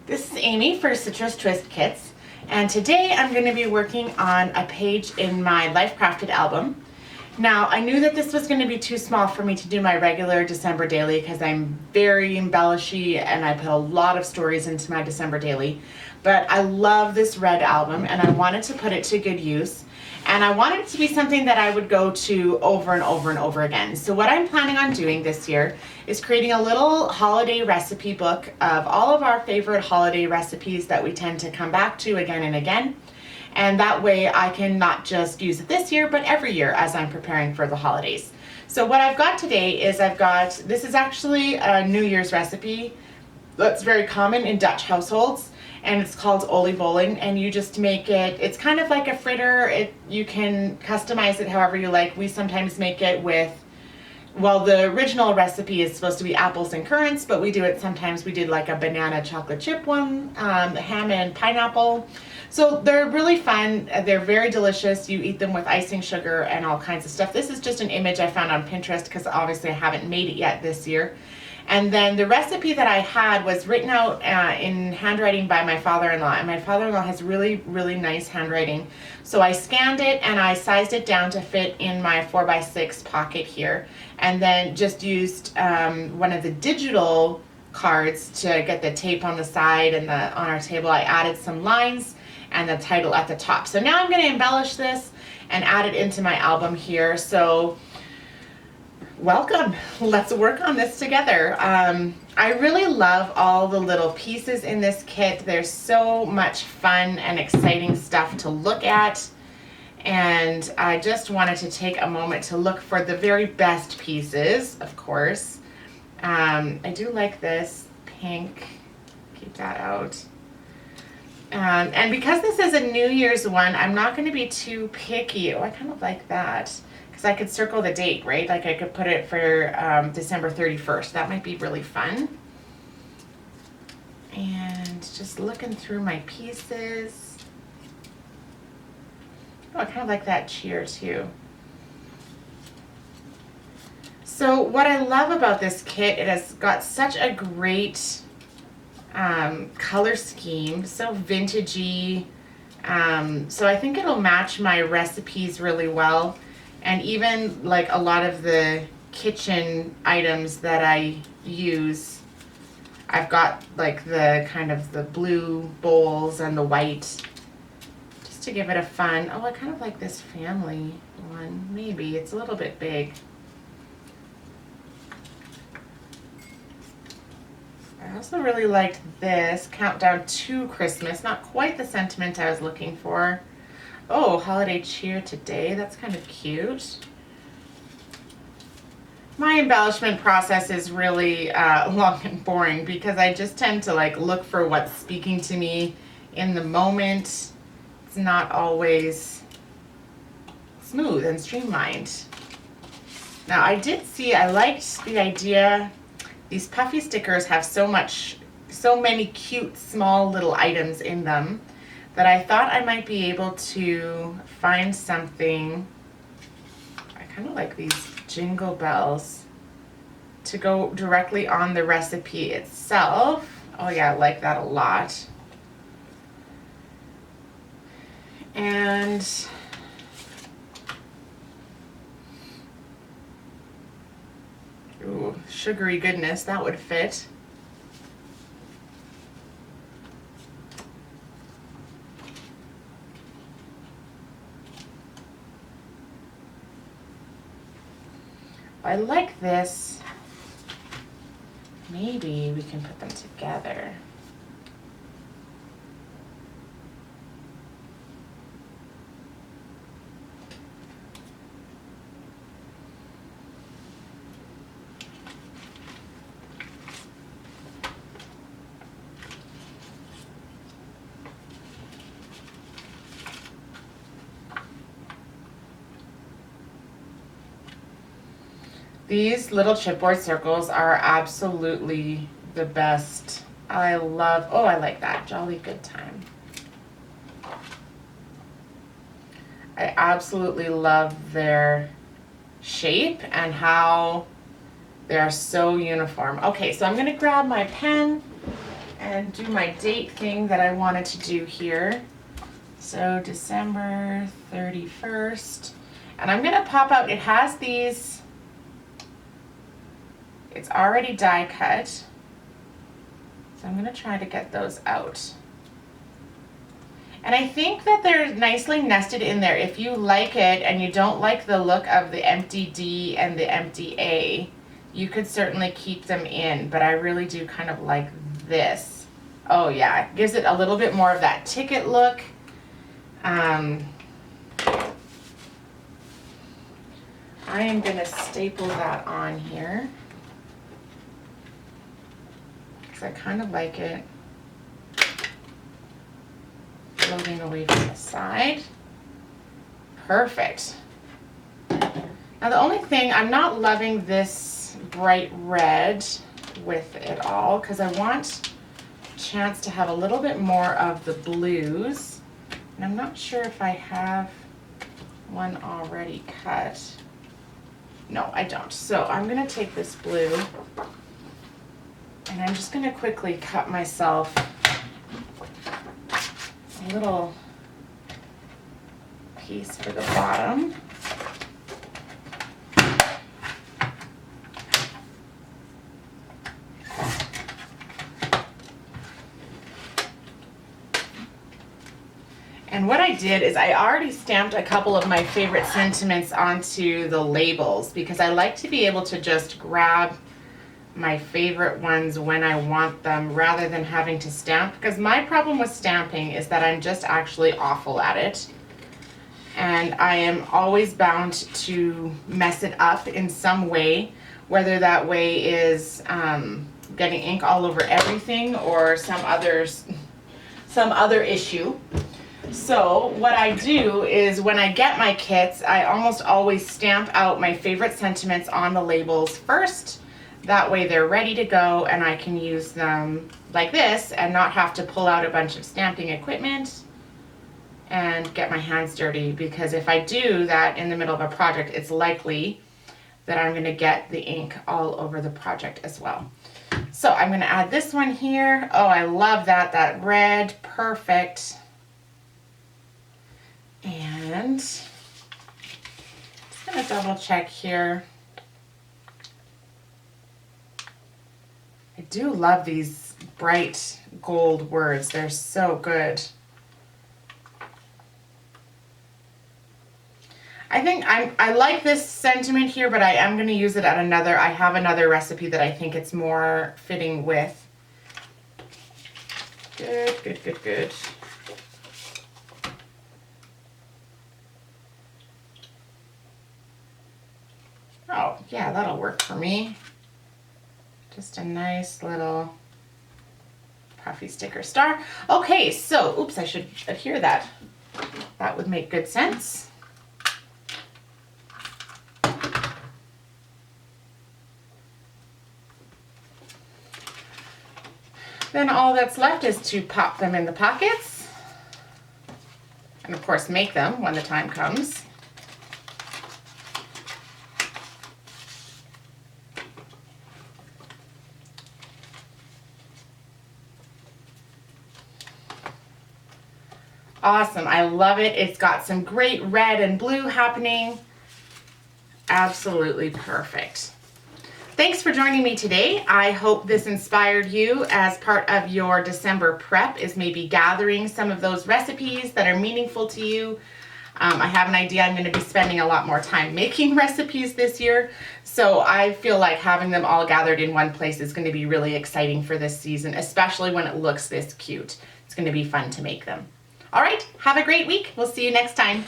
This is Amy for Citrus Twist Kits, and today I'm going to be working on a page in my Life Crafted album. Now, I knew that this was going to be too small for me to do my regular December daily because I'm very embellishy and I put a lot of stories into my December daily, but I love this red album and I wanted to put it to good use. And I wanted it to be something that I would go to over and over and over again. So what I'm planning on doing this year is creating a little holiday recipe book of all of our favorite holiday recipes that we tend to come back to again and again. And that way I can not just use it this year, but every year as I'm preparing for the holidays. So what I've got today is this is actually a New Year's recipe that's very common in Dutch households. And it's called oliebollen, and you just make it, it's kind of like a fritter. You can customize it however you like. We sometimes make it with, well, the original recipe is supposed to be apples and currants, but we did like a banana chocolate chip one, ham and pineapple. So they're really fun. They're very delicious. You eat them with icing sugar and all kinds of stuff. This is just an image I found on Pinterest because obviously I haven't made it yet this year. And then the recipe that I had was written out in handwriting by my father-in-law, and my father-in-law has really, really nice handwriting. So I scanned it and I sized it down to fit in my 4x6 pocket here, and then just used one of the digital cards to get the tape on the side and on our table. I added some lines and the title at the top. So now I'm going to embellish this and add it into my album here. So welcome, let's work on this together. I really love all the little pieces in this kit. There's so much fun and exciting stuff to look at, and I just wanted to take a moment to look for the very best pieces, of course. I do like this pink, keep that out. And because this is a New Year's one, I'm not going to be too picky. Oh, I kind of like that. Because I could circle the date, right? Like I could put it for December 31st. That might be really fun. And just looking through my pieces. Oh, I kind of like that cheer too. So what I love about this kit, it has got such a great color scheme, so vintagey. So I think it'll match my recipes really well. And even like a lot of the kitchen items that I use, I've got like the kind of the blue bowls and the white, just to give it a fun. Oh, I kind of like this family one. Maybe it's a little bit big. I also really liked this Countdown to Christmas. Not quite the sentiment I was looking for. Oh, holiday cheer today. That's kind of cute. My embellishment process is really long and boring because I just tend to like look for what's speaking to me in the moment. It's not always smooth and streamlined. Now I liked the idea. These puffy stickers have so many cute small little items in them that I thought I might be able to find something. I kind of like these jingle bells to go directly on the recipe itself. Oh yeah, I like that a lot. And ooh, sugary goodness, that would fit. I like this. Maybe we can put them together. These little chipboard circles are absolutely the best. I like that. Jolly good time. I absolutely love their shape and how they're so uniform. Okay, so I'm gonna grab my pen and do my date thing that I wanted to do here. So December 31st. And I'm gonna pop out, it has these, it's already die cut. So I'm gonna try to get those out. And I think that they're nicely nested in there. If you like it and you don't like the look of the empty D and the empty A, you could certainly keep them in, but I really do kind of like this. Oh yeah, it gives it a little bit more of that ticket look. I am gonna staple that on here because I kind of like it floating away from the side. Perfect. Now the only thing, I'm not loving this bright red with it all because I want a chance to have a little bit more of the blues. And I'm not sure if I have one already cut. No, I don't. So I'm gonna take this blue and I'm just gonna quickly cut myself a little piece for the bottom. And what I did is I already stamped a couple of my favorite sentiments onto the labels because I like to be able to just grab my favorite ones when I want them rather than having to stamp, because my problem with stamping is that I'm just actually awful at it. And I am always bound to mess it up in some way, whether that way is getting ink all over everything or some other issue. So what I do is when I get my kits, I almost always stamp out my favorite sentiments on the labels first. That way they're ready to go and I can use them like this and not have to pull out a bunch of stamping equipment and get my hands dirty, because if I do that in the middle of a project, it's likely that I'm gonna get the ink all over the project as well. So I'm gonna add this one here. Oh, I love that, that red, perfect. And just gonna double check here. I do love these bright gold words. They're so good. I think I like this sentiment here, but I am going to use it at another. I have another recipe that I think it's more fitting with. Good, good, good, good. Oh, yeah, that'll work for me. Just a nice little puffy sticker star. Okay, so, oops, I should adhere that. That would make good sense. Then all that's left is to pop them in the pockets. And of course make them when the time comes. Awesome, I love it. It's got some great red and blue happening. Absolutely perfect. Thanks for joining me today. I hope this inspired you as part of your December prep, is maybe gathering some of those recipes that are meaningful to you. I have an idea I'm going to be spending a lot more time making recipes this year, so I feel like having them all gathered in one place is going to be really exciting for this season, especially when it looks this cute. It's going to be fun to make them. All right, have a great week. We'll see you next time.